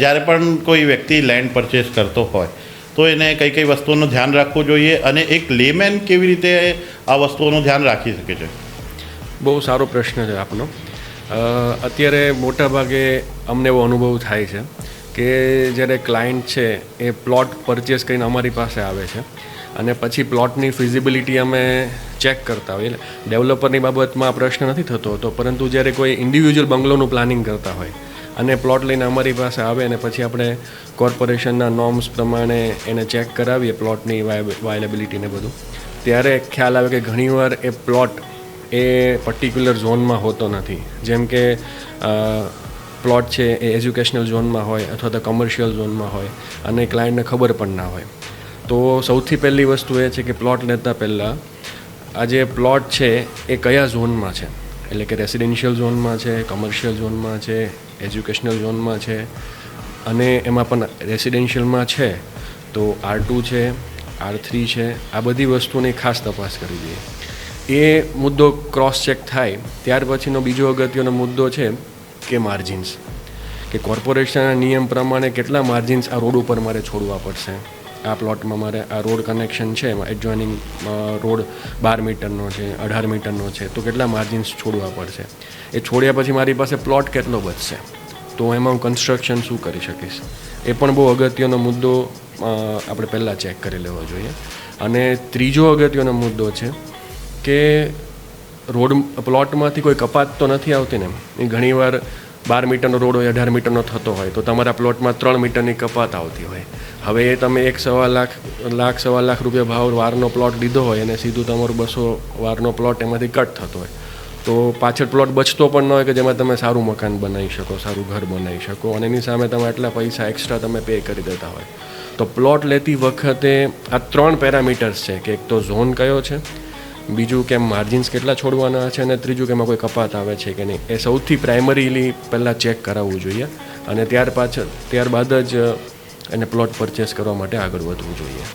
જ્યારે પણ કોઈ વ્યક્તિ લેન્ડ પરચેસ કરતો હોય તો એને કઈ કઈ વસ્તુઓનું ધ્યાન રાખવું જોઈએ અને એક લેમેન કેવી રીતે આ વસ્તુઓનું ધ્યાન રાખી શકે છે? બહુ સારો પ્રશ્ન છે આપનો. અત્યારે મોટાભાગે અમને એવો અનુભવ થાય છે કે જ્યારે ક્લાયન્ટ છે એ પ્લોટ પરચેસ કરીને અમારી પાસે આવે છે અને પછી પ્લોટની ફિઝિબિલિટી અમે ચેક કરતા હોઈએ. એટલે ડેવલપરની બાબતમાં આ પ્રશ્ન નથી થતો હતો, પરંતુ જ્યારે કોઈ ઇન્ડિવિજ્યુઅલ બંગલોનું પ્લાનિંગ કરતા હોય અને પ્લોટ લઈને અમારી પાસે આવે અને પછી આપણે કોર્પોરેશનના નોર્મ્સ પ્રમાણે એને ચેક કરાવીએ પ્લોટની વાયલેબિલિટીને બધું, ત્યારે ખ્યાલ આવે કે ઘણીવાર એ પ્લોટ એ પર્ટિક્યુલર ઝોનમાં હોતો નથી. જેમ કે પ્લોટ છે એ એજ્યુકેશનલ ઝોનમાં હોય અથવા તો કમર્શિયલ ઝોનમાં હોય અને ક્લાયન્ટને ખબર પણ ના હોય. તો સૌથી પહેલી વસ્તુ એ છે કે પ્લોટ લેતા પહેલાં આ જે પ્લોટ છે એ કયા ઝોનમાં છે, એટલે કે રેસિડેન્શિયલ ઝોનમાં છે, કમર્શિયલ ઝોનમાં છે, એજ્યુકેશનલ ઝોનમાં છે, અને એમાં પણ રેસિડેન્શિયલમાં છે તો R2 છે, R3 છે, આ બધી વસ્તુની ખાસ તપાસ કરવી જોઈએ. એ મુદ્દો ક્રોસ ચેક થાય ત્યાર પછીનો બીજો અગત્યનો મુદ્દો છે કે માર્જિન્સ, કે કોર્પોરેશનના નિયમ પ્રમાણે કેટલા માર્જિન્સ આ રોડ ઉપર મારે છોડવા પડશે. આ પ્લોટમાં મારે આ રોડ કનેક્શન છે એમાં એડજોઇનિંગ રોડ 12 મીટરનો છે, 18 મીટરનો છે, તો કેટલા માર્જિન્સ છોડવા પડશે. એ છોડ્યા પછી મારી પાસે પ્લોટ કેટલો બચશે, તો એમાં હું કન્સ્ટ્રક્શન શું કરી શકીશ. એ પણ બહુ અગત્યનો મુદ્દો આપણે પહેલાં ચેક કરી લેવો જોઈએ. અને ત્રીજો અગત્યનો મુદ્દો છે કે રોડ પ્લોટમાંથી કોઈ કપાત તો નથી આવતી ને. એ ઘણીવાર 12 મીટરનો રોડ હોય, 18 મીટરનો થતો હોય તો તમારા પ્લોટમાં 3 મીટરની કપાત આવતી હોય. હવે એ તમે 1.25 લાખ રૂપિયા ભાવ વારનો પ્લોટ લીધો હોય અને સીધું તમારું 200 વારનો પ્લોટ એમાંથી કટ થતો હોય તો પાછળ પ્લોટ બચતો પણ ન હોય કે જેમાં તમે સારું મકાન બનાવી શકો, સારું ઘર બનાવી શકો, અને એની સામે તમે આટલા પૈસા એક્સ્ટ્રા તમે પે કરી દેતા હોય. તો પ્લોટ લેતી વખતે આ 3 પેરામીટર્સ છે કે એક તો ઝોન કયો છે, બીજું કે માર્જિન્સ કેટલા છોડવાના છે, અને ત્રીજું કે એમાં કોઈ કપાત આવે છે કે નહીં. એ સૌથી પ્રાઇમરીલી પહેલાં ચેક કરાવવું જોઈએ અને ત્યારબાદ જ એને પ્લોટ પરચેસ કરવા માટે આગળ વધવું જોઈએ.